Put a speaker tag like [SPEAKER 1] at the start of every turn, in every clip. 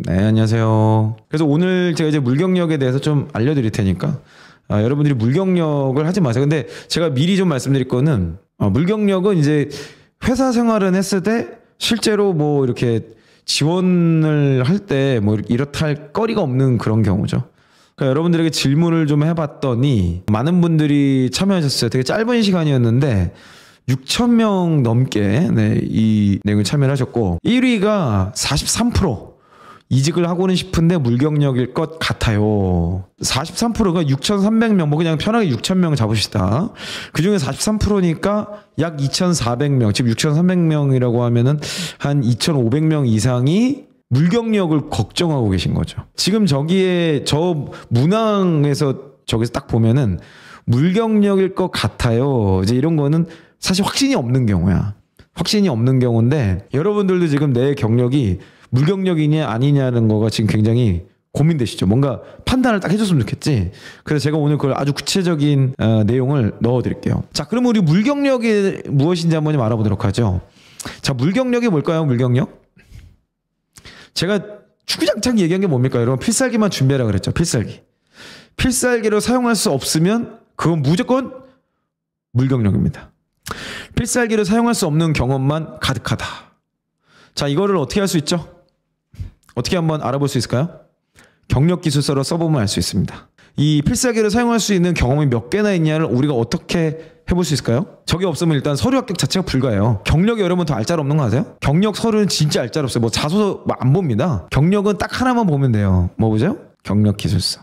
[SPEAKER 1] 네, 안녕하세요. 그래서 오늘 제가 이제 물경력에 대해서 좀 알려드릴 테니까 여러분들이 물경력을 하지 마세요. 근데 제가 미리 좀 말씀드릴 거는 물경력은 이제 회사 생활은 했을 때 실제로 뭐 이렇게 지원을 할 때 뭐 이렇다 할 거리가 없는 그런 경우죠. 그러니까 여러분들에게 질문을 좀 해봤더니 많은 분들이 참여하셨어요. 되게 짧은 시간이었는데 6,000명 넘게 이 내용에 참여를 하셨고 1위가 43%. 이직을 하고는 싶은데 물경력일 것 같아요. 43%가 6,300명, 뭐 그냥 편하게 6,000명 잡으시다. 그 중에 43%니까 약 2,400명, 지금 6,300명이라고 하면은 한 2,500명 이상이 물경력을 걱정하고 계신 거죠. 지금 저기에 저 문항에서 저기서 딱 보면은 물경력일 것 같아요. 이제 이런 거는 사실 확신이 없는 경우야. 확신이 없는 경우인데 여러분들도 지금 내 경력이 물경력이냐 아니냐는 거가 지금 굉장히 고민되시죠. 뭔가 판단을 딱 해줬으면 좋겠지. 그래서 제가 오늘 그걸 아주 구체적인 내용을 넣어드릴게요. 자, 그럼 우리 물경력이 무엇인지 한번 좀 알아보도록 하죠. 자, 물경력이 뭘까요? 물경력? 제가 주구장창 얘기한 게 뭡니까? 여러분 필살기만 준비하라 그랬죠. 필살기. 필살기로 사용할 수 없으면 그건 무조건 물경력입니다. 필살기로 사용할 수 없는 경험만 가득하다. 자, 이거를 어떻게 할 수 있죠? 어떻게 한번 알아볼 수 있을까요? 경력기술서로 써보면 알 수 있습니다. 이 필살기를 사용할 수 있는 경험이 몇 개나 있냐를 우리가 어떻게 해볼 수 있을까요? 저게 없으면 일단 서류 합격 자체가 불가해요. 경력이 여러분 더 알짜롭는 거 아세요? 경력 서류는 진짜 알짜롭어요. 뭐 자소서 안 봅니다. 경력은 딱 하나만 보면 돼요. 뭐 보죠? 경력기술서.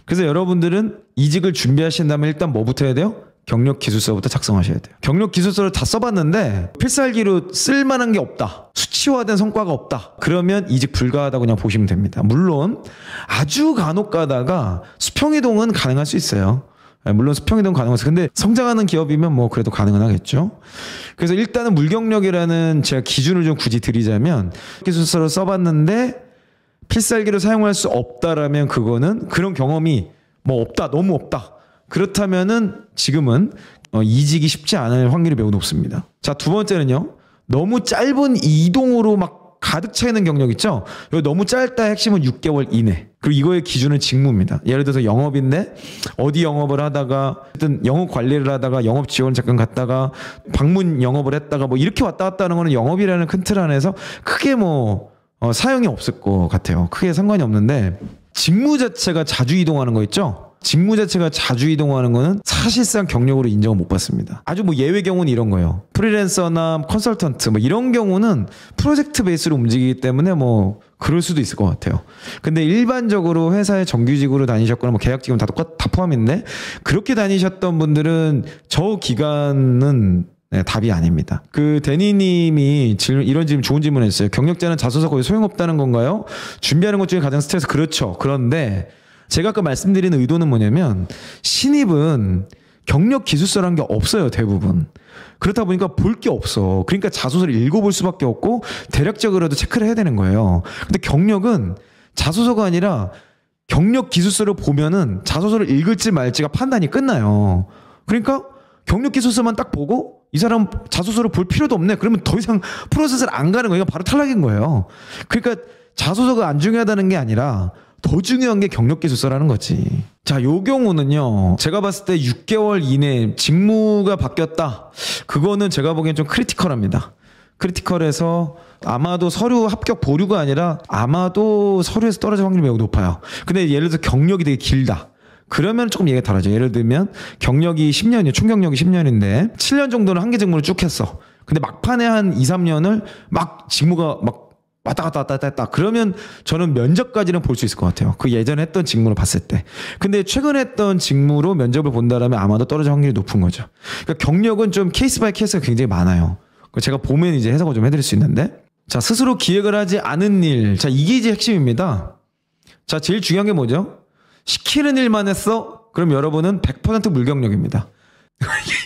[SPEAKER 1] 그래서 여러분들은 이직을 준비하신다면 일단 뭐부터 해야 돼요? 경력기술서부터 작성하셔야 돼요. 경력기술서를 다 써봤는데 필살기로 쓸만한 게 없다. 수치화된 성과가 없다. 그러면 이직 불가하다고 그냥 보시면 됩니다. 물론 아주 간혹 가다가 수평이동은 가능할 수 있어요. 물론 수평이동 가능하죠. 근데 성장하는 기업이면 뭐 그래도 가능은 하겠죠. 그래서 일단은 물경력이라는 제가 기준을 좀 굳이 드리자면 기술서를 써봤는데 필살기로 사용할 수 없다라면 그거는 그런 경험이 뭐 없다. 너무 없다. 그렇다면은 지금은 이직이 쉽지 않을 확률이 매우 높습니다. 자, 두 번째는요. 너무 짧은 이동으로 막 가득 차 있는 경력 있죠? 이거 너무 짧다 핵심은 6개월 이내. 그리고 이거의 기준은 직무입니다. 예를 들어서 영업인데 어디 영업을 하다가 어떤 영업 관리를 하다가 영업 지원 잠깐 갔다가 방문 영업을 했다가 뭐 이렇게 왔다 갔다 하는 거는 영업이라는 큰 틀 안에서 크게 뭐 사용이 없을 것 같아요. 크게 상관이 없는데 직무 자체가 자주 이동하는 거 있죠? 직무 자체가 자주 이동하는 거는 사실상 경력으로 인정을 못 받습니다. 아주 뭐 예외 경우는 이런 거예요. 프리랜서나 컨설턴트 뭐 이런 경우는 프로젝트 베이스로 움직이기 때문에 뭐 그럴 수도 있을 것 같아요. 근데 일반적으로 회사에 정규직으로 다니셨거나 뭐 계약직은 다 포함인데 그렇게 다니셨던 분들은 저 기간은 답이 아닙니다. 그 데니님이 이런 질문 좋은 질문을 했어요. 경력자는 자소서 거의 소용없다는 건가요? 준비하는 것 중에 가장 스트레스. 그렇죠. 그런데 제가 아까 말씀드리는 의도는 뭐냐면 신입은 경력 기술서라는 게 없어요. 대부분. 그렇다 보니까 볼 게 없어. 그러니까 자소서를 읽어볼 수밖에 없고 대략적으로도 체크를 해야 되는 거예요. 근데 경력은 자소서가 아니라 경력 기술서를 보면은 자소서를 읽을지 말지가 판단이 끝나요. 그러니까 경력 기술서만 딱 보고 이 사람 자소서를 볼 필요도 없네. 그러면 더 이상 프로세스를 안 가는 거예요. 바로 탈락인 거예요. 그러니까 자소서가 안 중요하다는 게 아니라 더 중요한 게 경력기술서라는 거지. 자, 요 경우는요. 제가 봤을 때 6개월 이내 직무가 바뀌었다. 그거는 제가 보기엔 좀 크리티컬합니다. 크리티컬해서 아마도 서류 합격 보류가 아니라 아마도 서류에서 떨어질 확률이 매우 높아요. 근데 예를 들어서 경력이 되게 길다. 그러면 조금 얘기가 다르죠. 예를 들면 경력이 10년이에요. 총 경력이 10년인데 7년 정도는 한 개 직무를 쭉 했어. 근데 막판에 한 2, 3년을 막 직무가 막 왔다 갔다 왔다 갔다 그러면 저는 면접까지는 볼 수 있을 것 같아요. 그 예전에 했던 직무를 봤을 때. 근데 최근에 했던 직무로 면접을 본다라면 아마도 떨어질 확률이 높은 거죠. 그러니까 경력은 좀 케이스 바이 케이스가 굉장히 많아요. 제가 보면 이제 해석을 좀 해드릴 수 있는데, 자, 스스로 기획을 하지 않은 일. 자, 이게 이제 핵심입니다. 자, 제일 중요한 게 뭐죠? 시키는 일만 했어? 그럼 여러분은 100% 물경력입니다.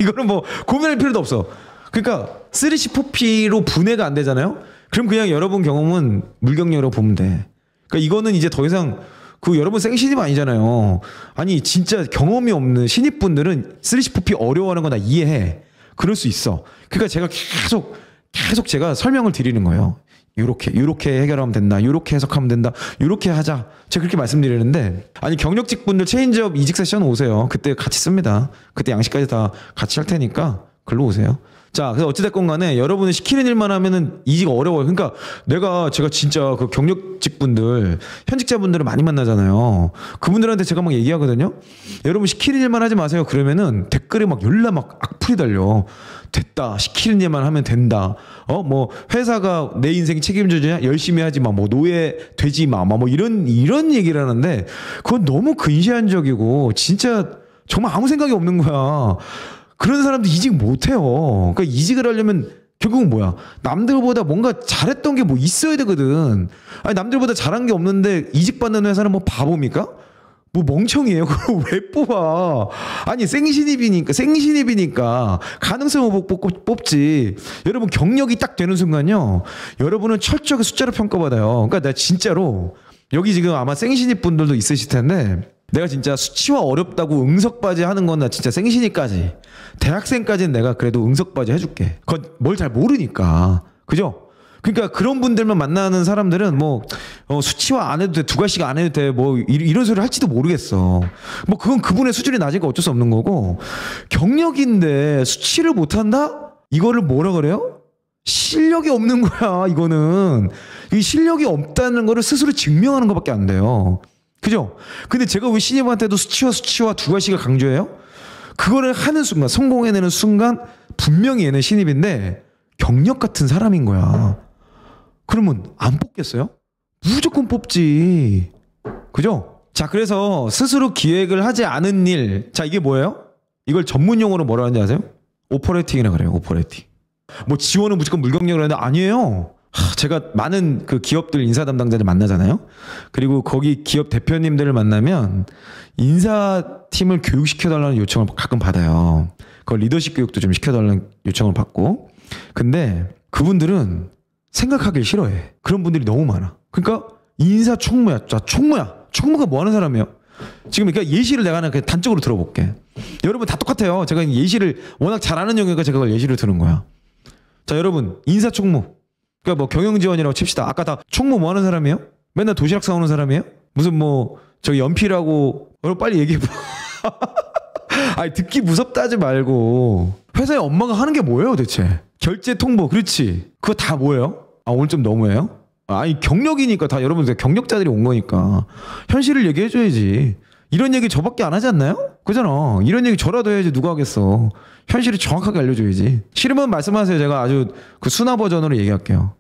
[SPEAKER 1] 이거는 뭐 고민할 필요도 없어. 그러니까 3C, 4P로 분해가 안 되잖아요. 그럼 그냥 여러분 경험은 물경력으로 보면 돼. 그러니까 이거는 이제 더 이상 그 여러분 생신입 아니잖아요. 아니 진짜 경험이 없는 신입분들은 3C, 4P 어려워하는 거 나 이해해. 그럴 수 있어. 그러니까 제가 계속 제가 설명을 드리는 거예요. 요렇게 해결하면 된다. 요렇게 해석하면 된다. 요렇게 하자. 제가 그렇게 말씀드리는데, 아니, 경력직 분들 체인지업 이직 세션 오세요. 그때 같이 씁니다. 그때 양식까지 다 같이 할 테니까 글로 오세요. 자, 그래서 어찌됐건 간에 여러분이 시키는 일만 하면은 이직 어려워요. 그러니까 제가 진짜 그 경력직 분들, 현직자분들을 많이 만나잖아요. 그분들한테 제가 막 얘기하거든요. 여러분 시키는 일만 하지 마세요. 그러면은 댓글에 막 연락 막 악플이 달려. 됐다. 시키는 일만 하면 된다. 뭐 회사가 내 인생 책임져주냐? 열심히 하지 마. 뭐 노예 되지 마. 뭐 이런 얘기를 하는데 그건 너무 근시안적이고 진짜 정말 아무 생각이 없는 거야. 그런 사람도 이직 못해요. 그러니까 이직을 하려면 결국은 뭐야? 남들보다 뭔가 잘했던 게 뭐 있어야 되거든. 아니, 남들보다 잘한 게 없는데 이직받는 회사는 뭐 바보입니까? 뭐 멍청이에요. 그걸 왜 뽑아? 아니, 생신입이니까 가능성을 뽑지. 여러분, 경력이 딱 되는 순간요, 여러분은 철저하게 숫자로 평가받아요. 그러니까 내가 진짜로 여기 지금 아마 생신입 분들도 있으실 텐데, 내가 진짜 수치화 어렵다고 응석바지 하는 건 나 진짜 생신이까지, 대학생까지는 내가 그래도 응석바지 해줄게. 그건 뭘 잘 모르니까. 그죠? 그러니까 그런 분들만 만나는 사람들은 뭐 수치화 안 해도 돼, 두 가지씩 안 해도 돼, 뭐 이런 소리 할지도 모르겠어. 뭐 그건 그분의 수준이 낮으니까 어쩔 수 없는 거고, 경력인데 수치를 못한다? 이거를 뭐라 그래요? 실력이 없는 거야. 이거는 이 실력이 없다는 거를 스스로 증명하는 것밖에 안 돼요. 그죠? 근데 제가 왜 신입한테도 수치화 두 가지씩을 강조해요? 그거를 하는 순간, 성공해내는 순간 분명히 얘는 신입인데 경력 같은 사람인 거야. 그러면 안 뽑겠어요? 무조건 뽑지. 그죠? 자, 그래서 스스로 기획을 하지 않은 일. 자, 이게 뭐예요? 이걸 전문 용어로 뭐라 하는지 아세요? 오퍼레이팅이라 그래요. 오퍼레이팅. 뭐 지원은 무조건 물경력을 하는데 아니에요. 제가 많은 그 기업들 인사 담당자들 만나잖아요. 그리고 거기 기업 대표님들을 만나면 인사팀을 교육시켜달라는 요청을 가끔 받아요. 그 리더십 교육도 좀 시켜달라는 요청을 받고. 근데 그분들은 생각하길 싫어해. 그런 분들이 너무 많아. 그러니까 인사 총무야. 자, 총무가 뭐 하는 사람이에요? 지금 그러니까 예시를 내가 그냥 단적으로 들어볼게. 여러분 다 똑같아요. 제가 예시를 워낙 잘 아는 영역이니까 제가 그걸 예시를 드는 거야. 자, 여러분 인사 총무. 그러니까 뭐 경영지원이라고 칩시다. 아까 다 총무 뭐 하는 사람이에요? 맨날 도시락 사오는 사람이에요? 무슨 뭐 저 연필하고 여러분 빨리 얘기해봐. 아니, 듣기 무섭다 하지 말고 회사에 엄마가 하는 게 뭐예요 대체? 결제 통보. 그렇지. 그거 다 뭐예요? 아, 오늘 좀 너무해요? 아니, 경력이니까 다 여러분 경력자들이 온 거니까 현실을 얘기해줘야지. 이런 얘기 저밖에 안 하지 않나요? 그잖아. 이런 얘기 저라도 해야지. 누가 하겠어. 현실을 정확하게 알려줘야지. 싫으면 말씀하세요. 제가 아주 그 순화 버전으로 얘기할게요.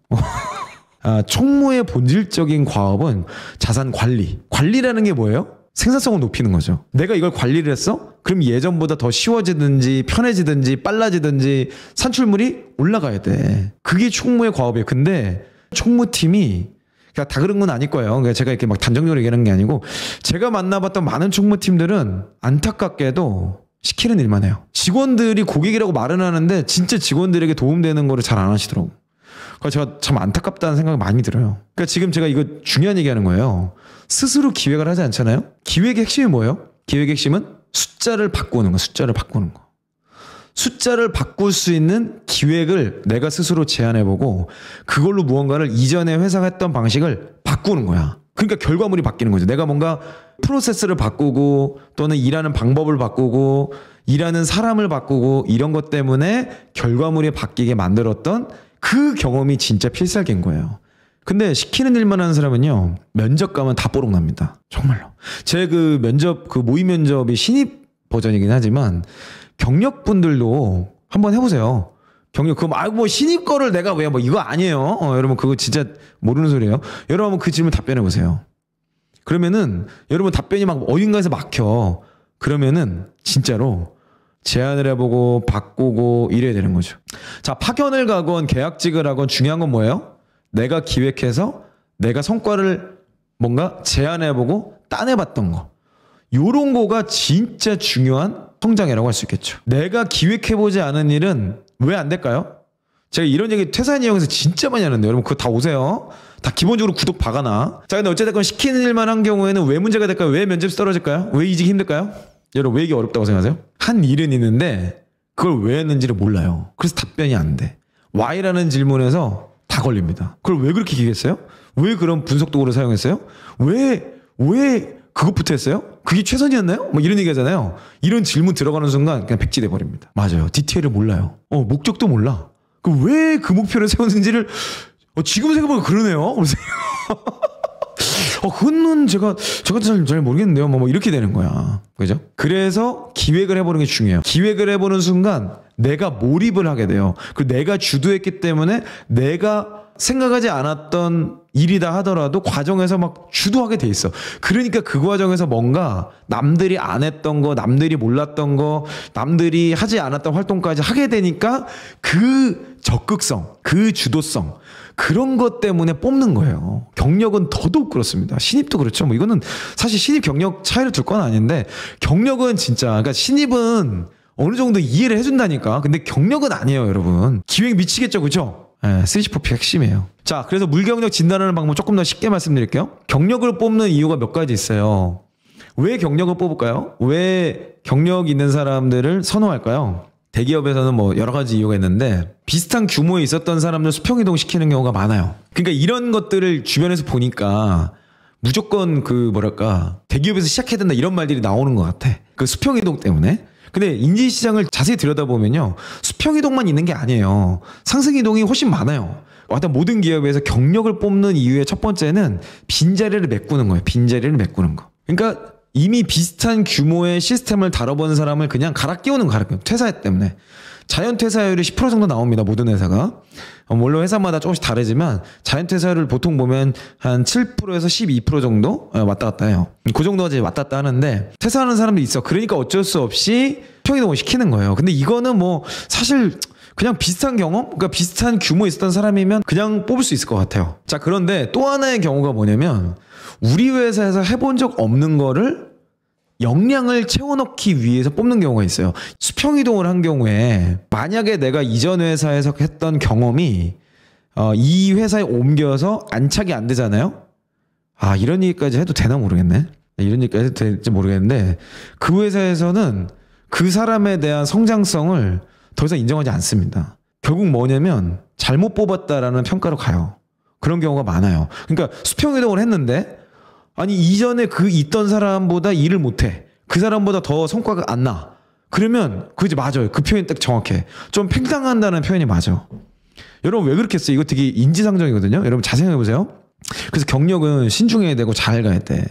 [SPEAKER 1] 총무의 본질적인 과업은 자산 관리. 관리라는 게 뭐예요? 생산성을 높이는 거죠. 내가 이걸 관리를 했어? 그럼 예전보다 더 쉬워지든지 편해지든지 빨라지든지 산출물이 올라가야 돼. 그게 총무의 과업이에요. 근데 총무팀이 그러니까 다 그런 건 아닐 거예요. 그러니까 제가 이렇게 막 단정적으로 얘기하는 게 아니고, 제가 만나봤던 많은 총무팀들은 안타깝게도 시키는 일만 해요. 직원들이 고객이라고 말은 하는데 진짜 직원들에게 도움되는 거를 잘 안 하시더라고. 그래서 제가 참 안타깝다는 생각이 많이 들어요. 그러니까 지금 제가 이거 중요한 얘기하는 거예요. 스스로 기획을 하지 않잖아요. 기획의 핵심이 뭐예요? 기획의 핵심은 숫자를 바꾸는 거. 숫자를 바꾸는 거. 숫자를 바꿀 수 있는 기획을 내가 스스로 제안해보고 그걸로 무언가를 이전에 회사가 했던 방식을 바꾸는 거야. 그러니까 결과물이 바뀌는 거죠. 내가 뭔가 프로세스를 바꾸고 또는 일하는 방법을 바꾸고 일하는 사람을 바꾸고 이런 것 때문에 결과물이 바뀌게 만들었던 그 경험이 진짜 필살기인 거예요. 근데 시키는 일만 하는 사람은요, 면접 가면 다 뽀록 납니다. 정말로. 제 그 면접, 그 모의 면접이 신입 버전이긴 하지만 경력분들도 한번 해보세요. 경력, 그거 뭐 신입 거를 내가 왜 뭐 이거 아니에요. 여러분 그거 진짜 모르는 소리예요. 여러분 한번 그 질문 답변해보세요. 그러면은 여러분 답변이 막 어딘가에서 막혀. 그러면은 진짜로 제안을 해보고 바꾸고 이래야 되는 거죠. 자, 파견을 가건 계약직을 하건 중요한 건 뭐예요? 내가 기획해서 내가 성과를 뭔가 제안해보고 따내봤던 거. 요런 거가 진짜 중요한 성장이라고 할 수 있겠죠. 내가 기획해보지 않은 일은 왜 안 될까요? 제가 이런 얘기 퇴사한 이용에서 진짜 많이 하는데 여러분 그거 다 오세요. 다 기본적으로 구독 박아놔. 자, 근데 어쨌든 시키는 일만 한 경우에는 왜 문제가 될까요? 왜 면접이 떨어질까요? 왜 이직이 힘들까요? 여러분 왜 이게 어렵다고 생각하세요? 한 일은 있는데 그걸 왜 했는지를 몰라요. 그래서 답변이 안 돼. Why라는 질문에서 다 걸립니다. 그걸 왜 그렇게 기겠어요? 왜 그런 분석 도구를 사용했어요? 왜 그것부터 했어요? 그게 최선이었나요? 뭐 이런 얘기 하잖아요. 이런 질문 들어가는 순간 그냥 백지돼 버립니다. 맞아요. 디테일을 몰라요. 목적도 몰라. 왜 그 목표를 세웠는지를 지금 생각해보면 그러네요. 그거는 제가 잘 모르겠는데요. 뭐 이렇게 되는 거야. 그죠? 그래서 기획을 해보는 게 중요해요. 기획을 해보는 순간 내가 몰입을 하게 돼요. 그리고 내가 주도했기 때문에 내가 생각하지 않았던 일이다 하더라도 과정에서 막 주도하게 돼 있어. 그러니까 그 과정에서 뭔가 남들이 안 했던 거, 남들이 몰랐던 거, 남들이 하지 않았던 활동까지 하게 되니까 그 적극성, 그 주도성, 그런 것 때문에 뽑는 거예요. 경력은 더더욱 그렇습니다. 신입도 그렇죠. 뭐 이거는 사실 신입 경력 차이를 둘 건 아닌데, 경력은 진짜, 그러니까 신입은 어느 정도 이해를 해준다니까. 근데 경력은 아니에요, 여러분. 기획 미치겠죠, 그죠? 3C4P 핵심이에요. 자, 그래서 물경력 진단하는 방법 조금 더 쉽게 말씀드릴게요. 경력을 뽑는 이유가 몇 가지 있어요. 왜 경력을 뽑을까요? 왜 경력 있는 사람들을 선호할까요? 대기업에서는 뭐 여러 가지 이유가 있는데, 비슷한 규모에 있었던 사람들 수평이동 시키는 경우가 많아요. 그러니까 이런 것들을 주변에서 보니까 무조건 대기업에서 시작해야 된다 이런 말들이 나오는 것 같아. 그 수평이동 때문에. 근데 인지시장을 자세히 들여다보면요, 수평이동만 있는 게 아니에요. 상승이동이 훨씬 많아요. 어떤 모든 기업에서 경력을 뽑는 이유의 첫 번째는 빈자리를 메꾸는 거예요. 빈자리를 메꾸는 거. 그러니까 이미 비슷한 규모의 시스템을 다뤄본 사람을 그냥 갈아 끼우는 거예요. 퇴사 때문에. 자연 퇴사율이 10% 정도 나옵니다. 모든 회사가. 물론 회사마다 조금씩 다르지만 자연 퇴사율을 보통 보면 한 7%에서 12% 정도 왔다 갔다 해요. 그 정도가 이제 왔다 갔다 하는데, 퇴사하는 사람도 있어. 그러니까 어쩔 수 없이 평이동을 시키는 거예요. 근데 이거는 뭐 사실 그냥 비슷한 경험? 그러니까 비슷한 규모에 있었던 사람이면 그냥 뽑을 수 있을 것 같아요. 자, 그런데 또 하나의 경우가 뭐냐면, 우리 회사에서 해본 적 없는 거를 역량을 채워넣기 위해서 뽑는 경우가 있어요. 수평이동을 한 경우에 만약에 내가 이전 회사에서 했던 경험이 이 회사에 옮겨서 안착이 안 되잖아요. 이런 얘기까지 해도 되나 모르겠네. 이런 얘기까지 해도 될지 모르겠는데, 그 회사에서는 그 사람에 대한 성장성을 더 이상 인정하지 않습니다. 결국 뭐냐면 잘못 뽑았다라는 평가로 가요. 그런 경우가 많아요. 그러니까 수평이동을 했는데, 아니 이전에 그 있던 사람보다 일을 못해. 그 사람보다 더 성과가 안 나. 그러면 그게 맞아요. 그 표현이 딱 정확해. 좀 팽당한다는 표현이 맞아. 여러분 왜 그렇게 했어요? 이거 되게 인지상정이거든요. 여러분 잘 생각해보세요. 그래서 경력은 신중해야 되고 잘 가야 돼.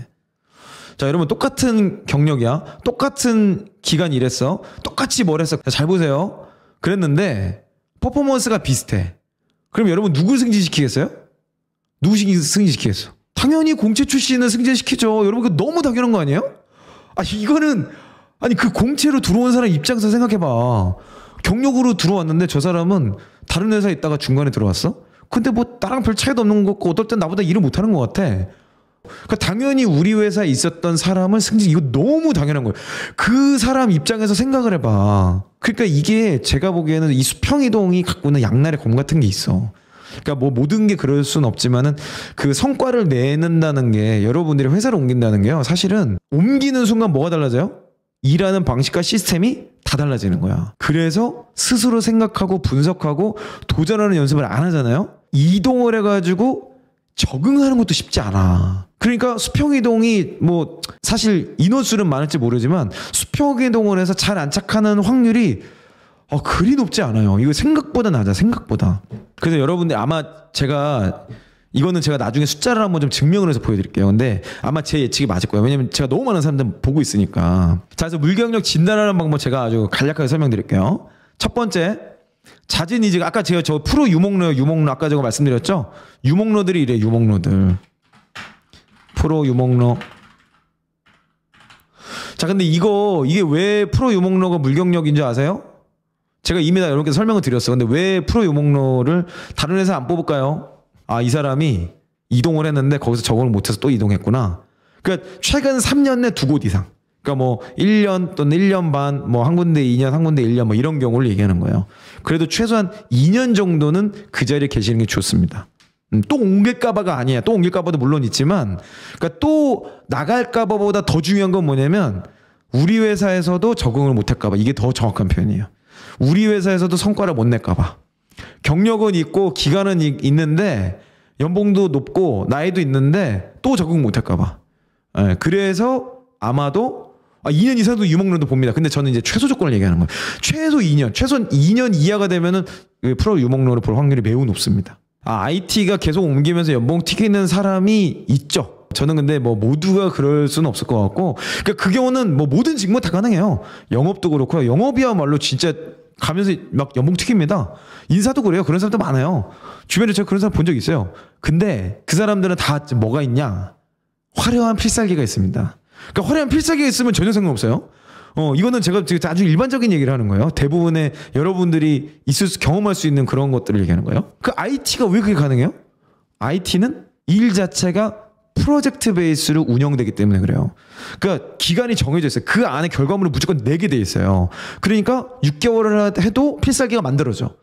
[SPEAKER 1] 자, 여러분 똑같은 경력이야. 똑같은 기간 일했어. 똑같이 뭘 했어. 잘 보세요. 그랬는데 퍼포먼스가 비슷해. 그럼 여러분 누구 승진시키겠어요? 누구 승진시키겠어? 당연히 공채 출신은 승진시키죠. 여러분 그거 너무 당연한 거 아니에요? 이거는 그 공채로 들어온 사람 입장에서 생각해봐. 경력으로 들어왔는데 저 사람은 다른 회사에 있다가 중간에 들어왔어? 근데 뭐 나랑 별 차이도 없는 것 같고 어떨 땐 나보다 일을 못하는 것 같아. 그러니까 당연히 우리 회사에 있었던 사람을 이거 너무 당연한 거예요. 그 사람 입장에서 생각을 해봐. 그러니까 이게 제가 보기에는 이 수평이동이 갖고 있는 양날의 검 같은 게 있어. 그러니까 뭐 모든 게 그럴 수는 없지만은 그 성과를 내는다는 게, 여러분들이 회사를 옮긴다는 게요, 사실은 옮기는 순간 뭐가 달라져요? 일하는 방식과 시스템이 다 달라지는 거야. 그래서 스스로 생각하고 분석하고 도전하는 연습을 안 하잖아요. 이동을 해가지고 적응하는 것도 쉽지 않아. 그러니까 수평이동이 뭐 사실 인원수는 많을지 모르지만 수평이동을 해서 잘 안착하는 확률이 그리 높지 않아요. 이거 생각보다 낮아, 생각보다. 그래서 여러분들 아마 이거는 제가 나중에 숫자를 한번 좀 증명을 해서 보여드릴게요. 근데 아마 제 예측이 맞을 거예요. 왜냐면 제가 너무 많은 사람들 보고 있으니까. 자, 그래서 물경력 진단하는 방법 제가 아주 간략하게 설명드릴게요. 첫 번째, 잦은 이직. 아까 제가 저 프로 유목로 아까 제가 말씀드렸죠? 유목로들이 이래, 유목로들. 프로 유목로. 자, 근데 이게 왜 프로 유목로가 물경력인 줄 아세요? 제가 이미 다 여러분께 설명을 드렸어. 근데 왜 프로 유목로를 다른 회사 안 뽑을까요? 이 사람이 이동을 했는데 거기서 적응을 못해서 또 이동했구나. 그러니까 최근 3년 내 2곳 이상. 그러니까 뭐 1년 또는 1년 반, 뭐 한 군데 2년, 한 군데 1년 뭐 이런 경우를 얘기하는 거예요. 그래도 최소한 2년 정도는 그 자리에 계시는 게 좋습니다. 또 옮길까봐가 아니야. 또 옮길까봐도 물론 있지만, 그러니까 또 나갈까봐보다 더 중요한 건 뭐냐면 우리 회사에서도 적응을 못할까봐. 이게 더 정확한 표현이에요. 우리 회사에서도 성과를 못 낼까봐. 경력은 있고 기간은 있는데 연봉도 높고 나이도 있는데 또 적응 못할까 봐. 예, 그래서 아마도 2년 이상도 유목론도 봅니다. 근데 저는 이제 최소 조건을 얘기하는 거예요. 최소 2년 이하가 되면은 프로 유목론을 볼 확률이 매우 높습니다. IT가 계속 옮기면서 연봉 튀기는 사람이 있죠. 저는 근데 뭐 모두가 그럴 수는 없을 것 같고, 그러니까 그 경우는 뭐 모든 직무 다 가능해요. 영업도 그렇고요. 영업이야말로 진짜 가면서 막 연봉 튀깁니다. 인사도 그래요. 그런 사람도 많아요. 주변에 제가 그런 사람 본 적 있어요. 근데 그 사람들은 다 뭐가 있냐? 화려한 필살기가 있습니다. 그러니까 화려한 필살기가 있으면 전혀 상관없어요. 이거는 제가 아주 일반적인 얘기를 하는 거예요. 대부분의 여러분들이 경험할 수 있는 그런 것들을 얘기하는 거예요. 그 IT가 왜 그게 가능해요? IT는 일 자체가 프로젝트 베이스로 운영되기 때문에 그래요. 그러니까 기간이 정해져 있어요. 그 안에 결과물을 무조건 내게 돼 있어요. 그러니까 6개월을 해도 필살기가 만들어져.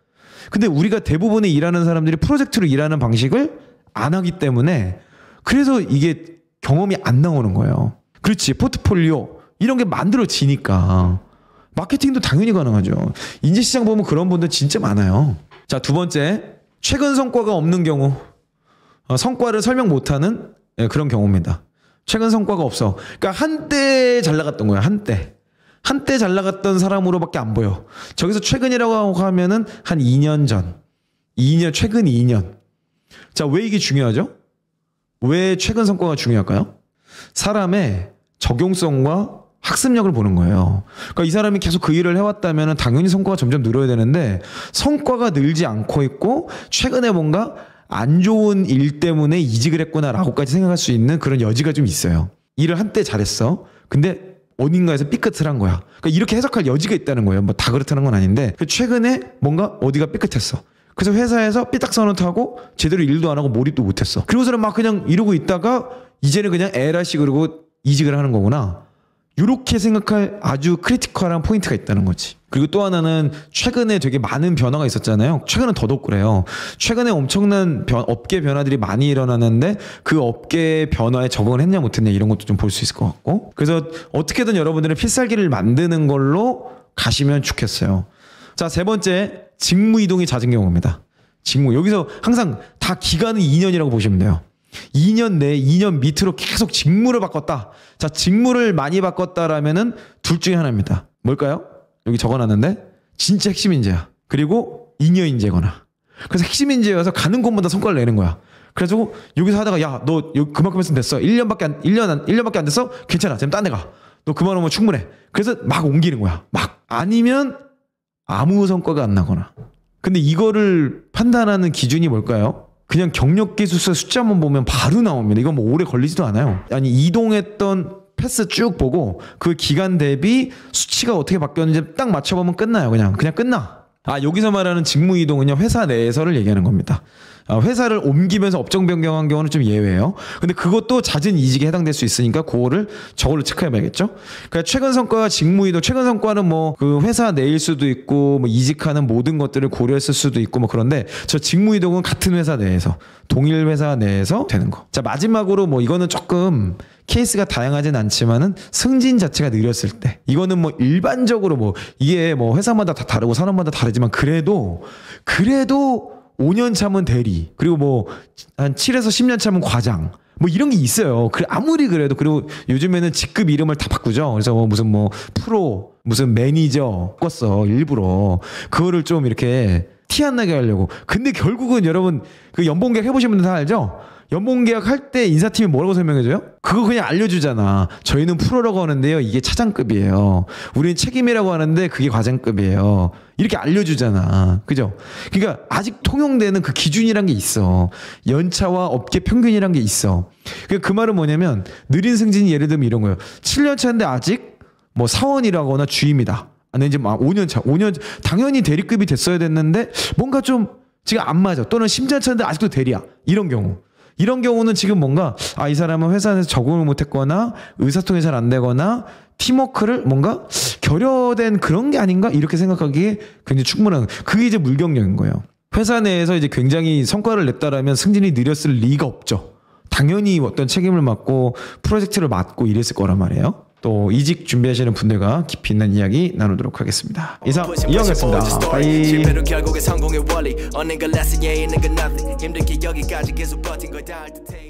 [SPEAKER 1] 근데 우리가 대부분의 일하는 사람들이 프로젝트로 일하는 방식을 안 하기 때문에 그래서 이게 경험이 안 나오는 거예요. 그렇지. 포트폴리오 이런 게 만들어지니까 마케팅도 당연히 가능하죠. 인재시장 보면 그런 분들 진짜 많아요. 자, 두 번째, 최근 성과가 없는 경우, 성과를 설명 못하는 그런 경우입니다. 최근 성과가 없어. 그러니까 한때 잘 나갔던 거야. 한때 잘 나갔던 사람으로밖에 안 보여. 저기서 최근이라고 하면은 한 2년 전, 최근 2년. 자, 왜 이게 중요하죠? 왜 최근 성과가 중요할까요? 사람의 적용성과 학습력을 보는 거예요. 그러니까 이 사람이 계속 그 일을 해왔다면 당연히 성과가 점점 늘어야 되는데 성과가 늘지 않고 있고 최근에 뭔가 안 좋은 일 때문에 이직을 했구나라고까지 생각할 수 있는 그런 여지가 좀 있어요. 일을 한때 잘했어. 근데 어딘가에서 삐끗을 한 거야. 그러니까 이렇게 해석할 여지가 있다는 거예요. 뭐 다 그렇다는 건 아닌데 최근에 뭔가 어디가 삐끗했어. 그래서 회사에서 삐딱선을 타고 제대로 일도 안 하고 몰입도 못했어. 그리고서는 막 그냥 이러고 있다가 이제는 그냥 에라씨 그러고 이직을 하는 거구나. 이렇게 생각할 아주 크리티컬한 포인트가 있다는 거지. 그리고 또 하나는 최근에 되게 많은 변화가 있었잖아요. 최근은 더더욱 그래요. 최근에 엄청난 업계 변화들이 많이 일어나는데 그 업계 변화에 적응을 했냐 못했냐 이런 것도 좀 볼 수 있을 것 같고. 그래서 어떻게든 여러분들은 필살기를 만드는 걸로 가시면 좋겠어요. 자, 세 번째, 직무 이동이 잦은 경우입니다. 직무. 여기서 항상 다 기간은 2년이라고 보시면 돼요. 2년 내에 2년 밑으로 계속 직무를 바꿨다. 자, 직무를 많이 바꿨다라면은 둘 중에 하나입니다. 뭘까요? 여기 적어놨는데 진짜 핵심 인재야. 그리고 잉여 인재거나. 그래서 핵심 인재여서 가는 곳마다 성과를 내는 거야. 그래가지고 여기서 하다가 야, 너 그만큼 했으면 됐어. 1년밖에 안 됐어? 괜찮아. 지금 딴 데 가. 너 그만하면 충분해. 그래서 막 옮기는 거야. 막. 아니면 아무 성과가 안 나거나. 근데 이거를 판단하는 기준이 뭘까요? 그냥 경력기술서 숫자만 보면 바로 나옵니다. 이건 뭐 오래 걸리지도 않아요. 아니, 이동했던 패스 쭉 보고 그 기간 대비 수치가 어떻게 바뀌었는지 딱 맞춰보면 끝나요. 그냥 끝나. 여기서 말하는 직무 이동은요, 회사 내에서를 얘기하는 겁니다. 회사를 옮기면서 업종 변경한 경우는 좀 예외예요. 근데 그것도 잦은 이직에 해당될 수 있으니까 저걸로 체크해봐야겠죠. 그러니까 최근 성과가 직무 이동, 최근 성과는 뭐 그 회사 내일 수도 있고 뭐 이직하는 모든 것들을 고려했을 수도 있고 뭐 그런데 저 직무 이동은 같은 회사 내에서, 동일 회사 내에서 되는 거. 자, 마지막으로 뭐 이거는 조금 케이스가 다양하진 않지만은 승진 자체가 느렸을 때, 이거는 뭐 일반적으로 뭐 이게 뭐 회사마다 다 다르고 산업마다 다르지만 그래도 5년 차면 대리, 그리고 뭐 한 7에서 10년 차면 과장, 뭐 이런 게 있어요. 아무리 그래도. 그리고 요즘에는 직급 이름을 다 바꾸죠. 그래서 뭐 무슨 뭐 프로, 무슨 매니저 꿨어, 일부러. 그거를 좀 이렇게 티 안 나게 하려고. 근데 결국은 여러분 그 연봉 계약 해보신 분들 다 알죠? 연봉 계약 할 때 인사팀이 뭐라고 설명해줘요? 그거 그냥 알려주잖아. 저희는 프로라고 하는데요, 이게 차장급이에요. 우리는 책임이라고 하는데 그게 과장급이에요. 이렇게 알려주잖아. 그죠? 그러니까 아직 통용되는 그 기준이란 게 있어. 연차와 업계 평균이란 게 있어. 그 말은 뭐냐면 느린 승진이 예를 들면 이런 거예요. 7년 차인데 아직 뭐 사원이라거나 주임이다. 아니 이제 막 5년 차. 당연히 대리급이 됐어야 됐는데 뭔가 좀 지금 안 맞아. 또는 10년 차인데 아직도 대리야. 이런 경우는 지금 뭔가 이 사람은 회사 안에서 적응을 못했거나 의사소통이 잘 안 되거나 팀워크를 뭔가 결여된 그런 게 아닌가 이렇게 생각하기에 굉장히 충분한, 그게 이제 물경력인 거예요. 회사 내에서 이제 굉장히 성과를 냈다라면 승진이 느렸을 리가 없죠. 당연히 어떤 책임을 맡고 프로젝트를 맡고 이랬을 거란 말이에요. 또 이직 준비하시는 분들과 깊이 있는 이야기 나누도록 하겠습니다. 이상 이영이었습니다. 바이.
[SPEAKER 2] 실패로 결국에 성공의 원리 얻는 걸 레슨에 있는 건 nothing 힘들게 여기까지 계속 버틴 걸 다 알 듯해